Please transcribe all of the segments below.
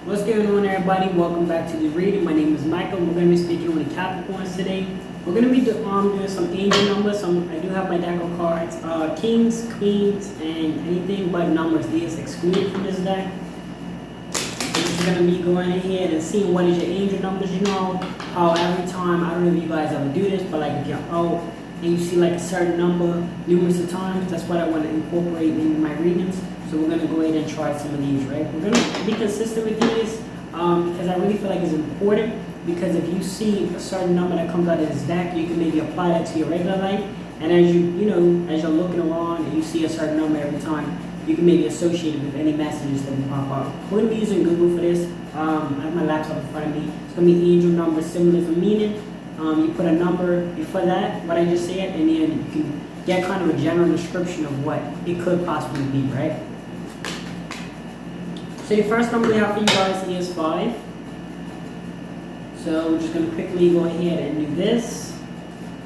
What's going on, everybody? Welcome back to the reading. My name is Michael. We're going to be speaking on the Capricorns today. We're going to be doing some angel numbers. I do have my deck of cards. Kings, queens, and anything but numbers. These excluded from this deck. So we're going to be going ahead and seeing what is your angel numbers. You know how every time, I don't know if you guys ever do this, but like if you're out and you see like a certain number numerous of times, that's what I want to incorporate in my readings. So we're going to go ahead and try some of these, right? We're going to be consistent with these because I really feel like it's important, because if you see a certain number that comes out of this deck, you can maybe apply that to your regular life. And as as you're looking around and you see a certain number every time, you can maybe associate it with any messages that will pop up. We're going to be using Google for this. I have my laptop in front of me. It's going to be angel number symbolism meaning. You put a number before that, what I just said, and then you can get kind of a general description of what it could possibly be, right? So the first number we have for you guys is 5. So we're just going to quickly go ahead and do this.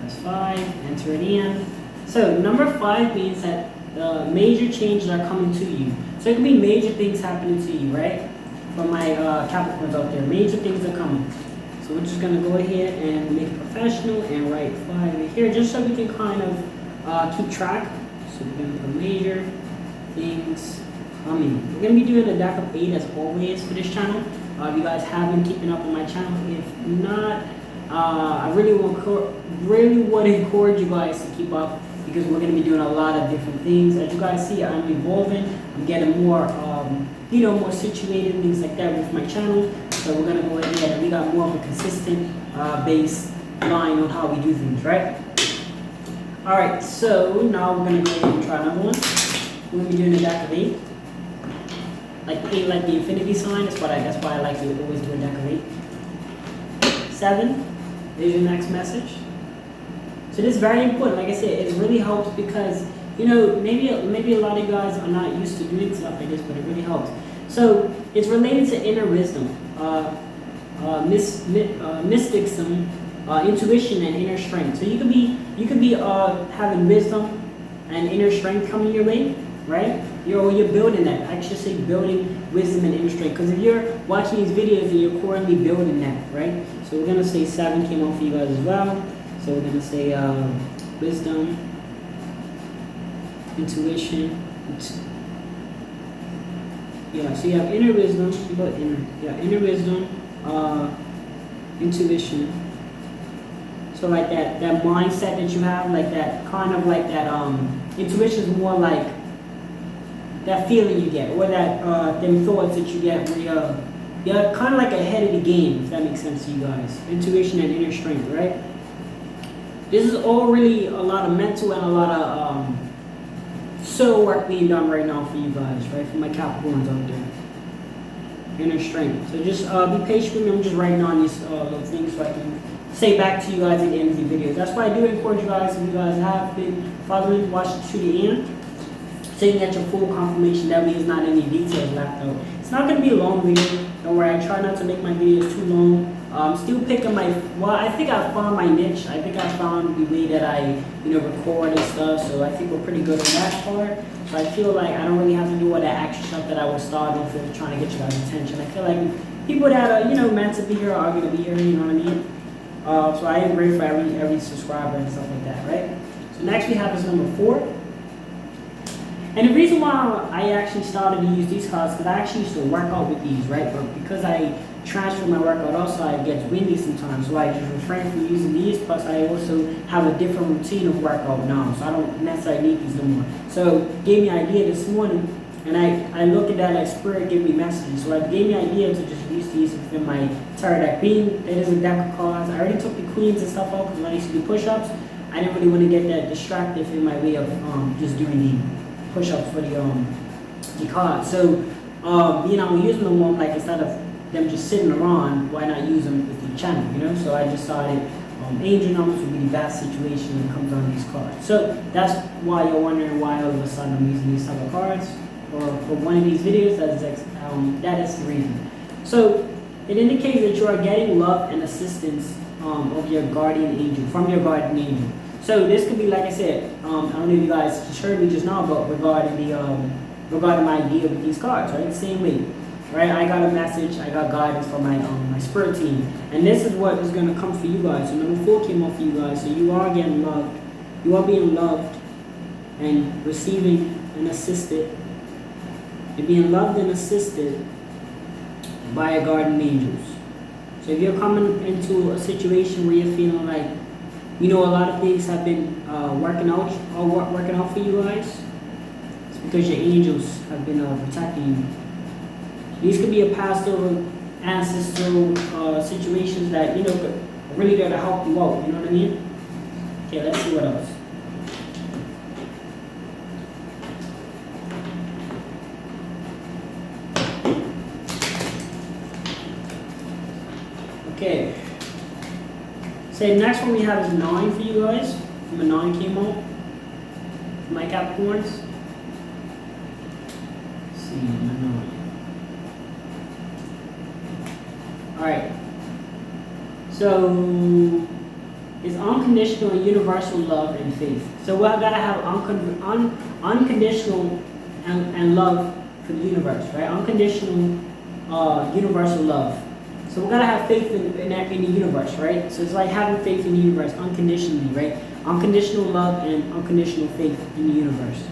That's 5, enter it in. So number 5 means that major changes are coming to you. So it can be major things happening to you, right? For my Capricorns out there, major things are coming. So we're just going to go ahead and make it professional and write 5 right here, just so we can kind of keep track. So we're going to put major things coming. We're going to be doing a deck of 8 as always for this channel. If you guys have been keeping up on my channel, if not, I really want to encourage you guys to keep up, because we're going to be doing a lot of different things. As you guys see, I'm evolving. I'm getting more, more situated and things like that with my channel. So we're going to go ahead and we got more of a consistent base line on how we do things, right? All right, so now we're going to go ahead and try another one. We're going to be doing a deck of 8. Like 8, like the infinity sign. That's why I like to always do a deck of 8. 7 is your next message. So this is very important. Like I said, it really helps because maybe a lot of you guys are not used to doing stuff like this, but it really helps. So it's related to inner wisdom, mysticism, intuition, and inner strength. So you could be having wisdom and inner strength coming your way, right? You're building that. I should say building wisdom and inner strength. Because if you're watching these videos and you're currently building that, right? So we're gonna say 7 came out for you guys as well. So we're gonna say wisdom, intuition. Yeah. So you have inner wisdom. You got inner wisdom, intuition. So like that mindset that you have, like that kind of like that intuition is more like that feeling you get, or that them thoughts that you get where you're kind of like ahead of the game, if that makes sense to you guys. Intuition and inner strength, right? This is all really a lot of mental and a lot of soul work being done right now for you guys, right? For my Capricorns out there. Inner strength. So just be patient with me. I'm just writing on these little things so I can say back to you guys at the end of the video. That's why I do encourage you guys, if you guys have been following, watch it to the end, so you can get your full confirmation. That way there's not any details left out. It's not going to be a long video. Don't worry, I try not to make my videos too long. I'm still picking I think I found my niche. I think I found the way that I, record and stuff. So I think we're pretty good on that part. So I feel like I don't really have to do all that extra stuff that I was starting off with, trying to get you guys' attention. I feel like people that are, meant to be here are going to be here, you know what I mean? So I am grateful for every subscriber and stuff like that, right? So next we have is number 4. And the reason why I actually started to use these cards, because I actually used to work out with these, right? But because I transfer my workout outside, it gets windy sometimes, so I just refrain from using these. Plus I also have a different routine of workout now, so I don't necessarily need these no more. So it gave me an idea this morning, and I look at that like spirit gave me messages. So it gave me an idea to just use these within my tarot deck. Being it is a deck of cards, I already took the queens and stuff out because when I used to do push-ups, I didn't really want to get that distracted in my way of just doing the push-ups for the cards. So I'm using them more like instead of them just sitting around, why not use them with the channel, So I decided angel numbers would be the best situation when it comes on these cards. So that's why you're wondering why all of a sudden I'm using these type of cards, or for one of these videos. That is the reason. So it indicates that you are getting love and assistance of your guardian angel, from your guardian angel. So this could be, like I said, I don't know if you guys just heard me just now, but regarding my idea with these cards, right? Same way. right? I got a message, I got guidance from my spirit team, and this is what is going to come for you guys. So number 4 came off for you guys. So you are getting loved, you are being loved and receiving and assisted. You're being loved and assisted by your guardian angels. So if you're coming into a situation where you're feeling like, you know, a lot of things have been working out for you guys, it's because your angels have been protecting you. These could be a past or ancestral situations that, you know, are really there to help you out. You know what I mean? Okay, let's see what else. Okay. Say next one we have is 9 for you guys. Number 9 came out. For my Capricorns. Let's see, number 9. Alright. So it's unconditional and universal love and faith. So we gotta have unconditional and love for the universe, right? Unconditional universal love. So we're gonna have faith in the universe, right? So it's like having faith in the universe unconditionally, right? Unconditional love and unconditional faith in the universe.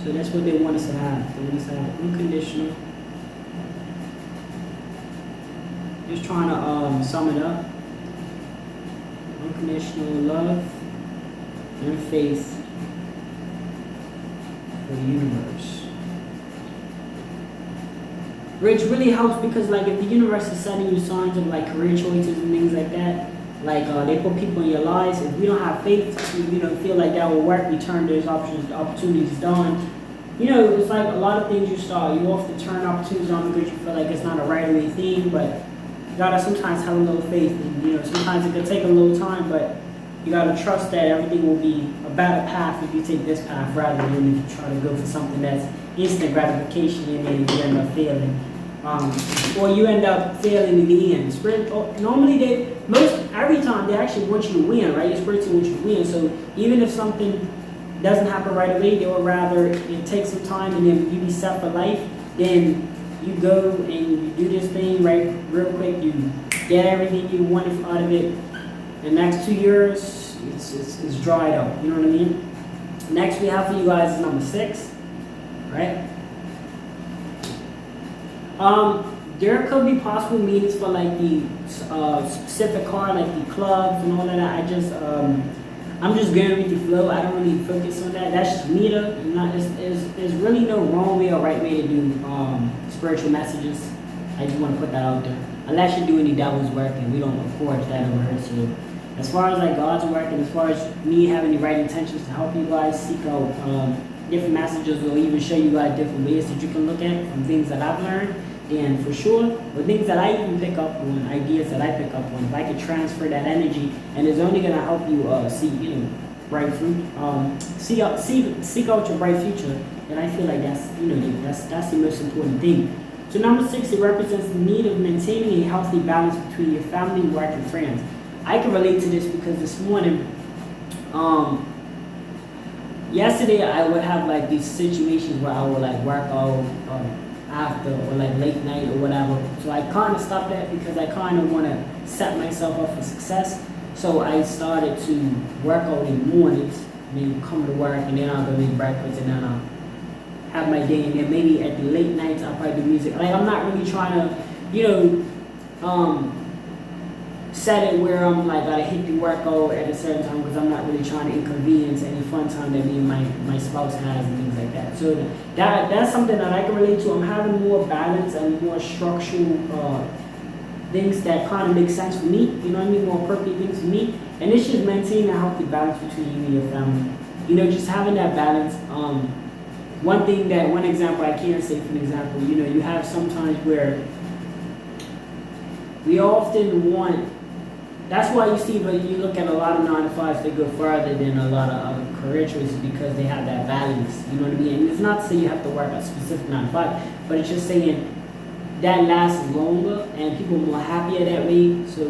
So that's what they want us to have. They want us to have unconditional. Just trying to sum it up. Unconditional love and faith for the universe. Which really helps because, like, if the universe is sending you signs of like career choices and things like that, like they put people in your lives. If we don't have faith to, you know, feel like that will work, we turn those opportunities down. You know, it's like a lot of things you often turn opportunities down because you feel like it's not a right away thing. But you gotta sometimes have a little faith, and you know, sometimes it could take a little time, but you gotta trust that everything will be a better path if you take this path rather than if you try to go for something that's instant gratification and then you end up failing. Or you end up failing in the end. Normally every time they actually want you to win, right? Your spirit team wants you to win. So even if something doesn't happen right away, they would rather it take some time and then you be set for life. Then you go and you do this thing right real quick. You get everything you wanted out of it. The next 2 years, it's dried out. You know what I mean? Next we have for you guys is number 6, right? There could be possible meanings for like the specific card, like the clubs and all of that. I'm just going with the flow. I don't really focus on that. That's just me though. There's really no wrong way or right way to do spiritual messages. I just want to put that out there. Unless you do any devil's work, and we don't encourage that over here. So as far as like God's work, and as far as me having the right intentions to help you guys seek out different messages, or even show you guys different ways that you can look at from things that I've learned. And for sure, or things that I even pick up on, ideas that I pick up on, if I could transfer that energy, and it's only gonna help you see, you know, bright fruit, seek out your bright future. And I feel like that's, you know, that's the most important thing. So number 6, it represents the need of maintaining a healthy balance between your family, work, and friends. I can relate to this because this morning, yesterday I would have like these situations where I would like work out after or like late night or whatever. So I kind of stopped that because I kind of want to set myself up for success. So I started to work out in the mornings, and then come to work, and then I'll go make breakfast, and then I'll have my day. And then maybe at the late nights I'll probably do music. Like I'm not really trying to, you know, set it where I'm like gotta hit the workout at a certain time because I'm not really trying to inconvenience any fun time that me and my spouse has and things like that. So that's something that I can relate to. I'm having more balance and more structural things that kind of make sense for me. You know what I mean? More appropriate things for me. And it's just maintaining a healthy balance between you and your family. You know, just having that balance. One example I can say, for example, you know, you have sometimes where we often want. That's why you see, but you look at a lot of 9 to 5s, they go further than a lot of other career choices because they have that balance. You know what I mean? And it's not to say you have to work a specific 9 to 5, but it's just saying that lasts longer and people are more happier that way. So,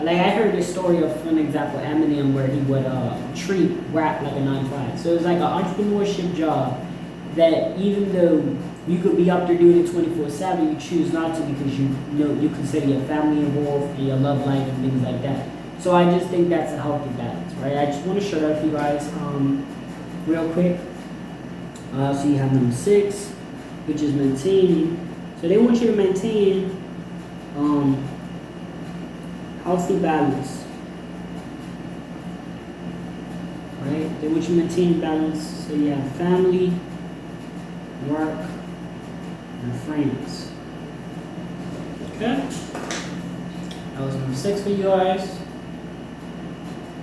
like I heard this story of, for an example, Eminem, where he would treat rap like a 9 to 5. So it's like an entrepreneurship job that even though You could be up there doing it 24/7. You choose not to because you know you consider your family involved and your love life and things like that. So I just think that's a healthy balance, right? I just want to show that for you guys real quick. So you have number 6, which is maintaining. So they want you to maintain healthy balance, right? They want you to maintain balance. So you have family, work, and friends. Okay? That was number 6 for you guys.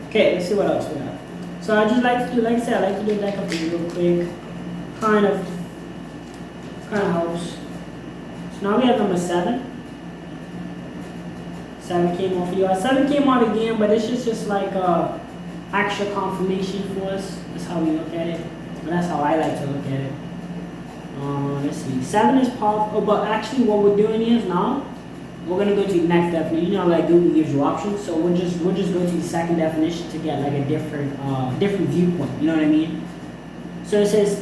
Okay, let's see what else we have. So I just like to do, like I said, I like to do a deck of things real quick. Kind of helps. So now we have number 7. 7 came off for you guys. 7 came out again, but it's just like extra confirmation for us. That's how we look at it. But that's how I like to look at it. Let's see. 7 is powerful, but actually what we're doing is now we're gonna go to the next definition. You know, like Google gives you options, so we'll just go to the second definition to get like a different viewpoint. You know what I mean? So it says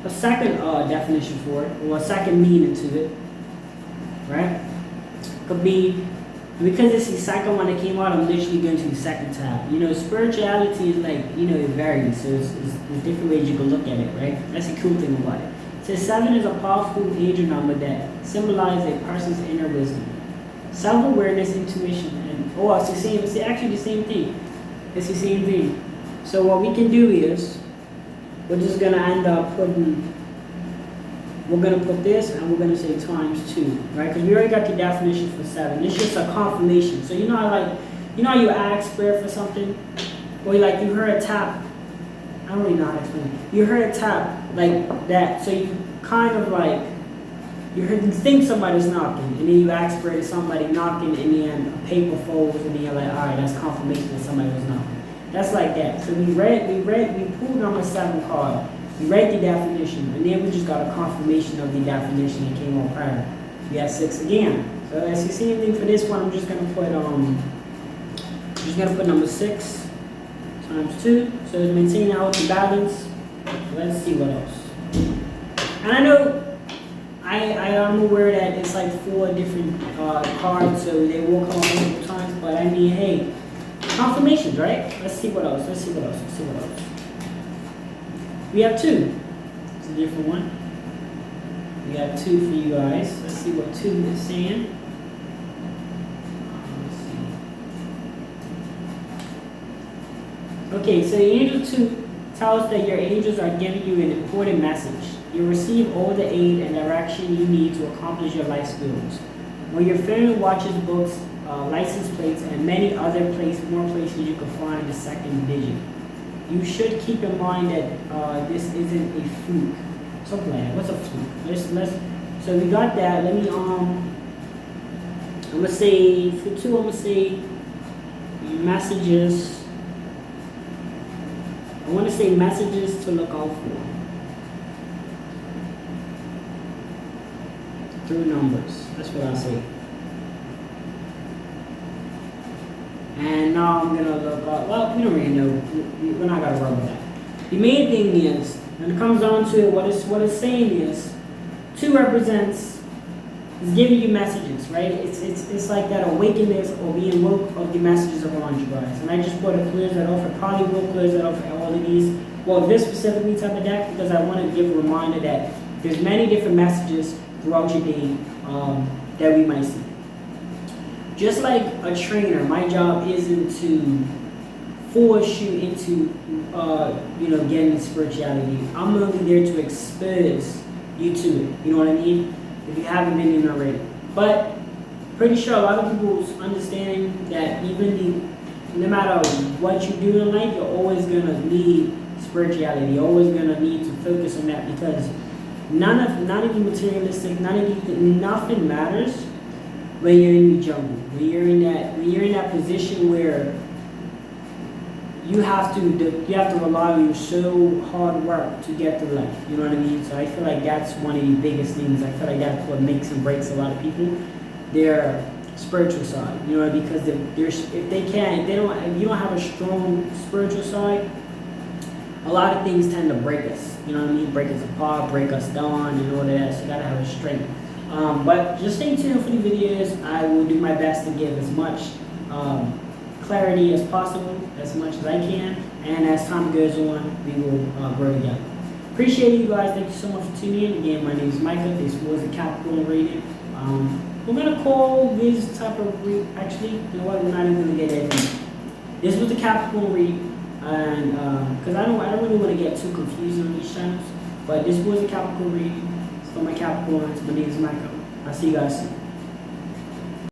a second definition for it, or a second meaning to it, right? Could be, because it's the second one that came out, I'm literally going to the second tab. You know, spirituality is like, you know, it varies, so there's different ways you can look at it, right? That's the cool thing about it. It says 7 is a powerful angel number that symbolizes a person's inner wisdom, self-awareness, intuition, and it's actually the same thing. It's the same thing. So what we can do is, we're just gonna end up we're gonna put this and we're gonna say times 2, right? Because we already got the definition for 7. It's just a confirmation. So you know how you ask prayer for something, or you heard a tap. I don't really know how to explain it. You heard a tap like that, so you kind of you think somebody's knocking, and then you ask for somebody knocking, and then a paper folds, and then you're like, all right, that's confirmation that somebody was knocking. That's like that. So we pulled number 7 card. We read the definition, and then we just got a confirmation of the definition that came out prior. We have 6 again. So as you see anything for this one, I'm just gonna put number 6 times 2. So it's maintaining healthy balance. Let's see what else. And I know I'm aware that it's like 4 different cards, so they will come up multiple times. But I mean, hey, confirmations, right? Let's see what else. We have 2. It's a different one. We have 2 for you guys. Let's see what 2 is saying. Let's see. Okay, so the angel 2 tells us that your angels are giving you an important message. You'll receive all the aid and direction you need to accomplish your life's goals. When your family watches books, license plates, and many other more places you can find the second digit, you should keep in mind that this isn't a fluke. Something like that. What's a fluke? So we got that. Let me I'm gonna say for 2. I'm gonna say messages. I want to say messages to look out for through numbers. That's what I'll say. And now I'm gonna look up. Well, we don't really know. We're not gonna run with that. The main thing is, when it comes down to it, what it's saying is, 2 represents, it's giving you messages, right? It's like that awakeness or being woke of the messages around you guys. And I just put a clears that off. I probably will clears that off for all of these. Well, this specifically type of deck, because I want to give a reminder that there's many different messages throughout your day that we might see. Just like a trainer, my job isn't to force you into, getting spirituality. I'm only there to expose you to it. You know what I mean? If you haven't been in already. But pretty sure a lot of people understand that no matter what you do in life, you're always gonna need spirituality. You're always gonna need to focus on that, because none of the materialistic, nothing matters when you're in the jungle. When you're in that position where you have to rely on your so hard work to get through life. You know what I mean? So I feel like that's one of the biggest things. I feel like that's what makes and breaks a lot of people. Their spiritual side. You know, because if you don't have a strong spiritual side, a lot of things tend to break us. You know what I mean? Break us apart, break us down, and all of that. So you gotta have a strength. But just stay tuned for the videos. I will do my best to give as much clarity as possible, as much as I can. And as time goes on, we will grow together. Appreciate you guys. Thank you so much for tuning in. Again, my name is Micah. This was a Capricorn reading. We're gonna call this type of read. Actually, you know what? We're not even gonna get it. This was the Capricorn read, and because I don't really want to get too confused on these channels. But this was a Capricorn read for my Capricorns. My name is Micah. I'll see you guys soon.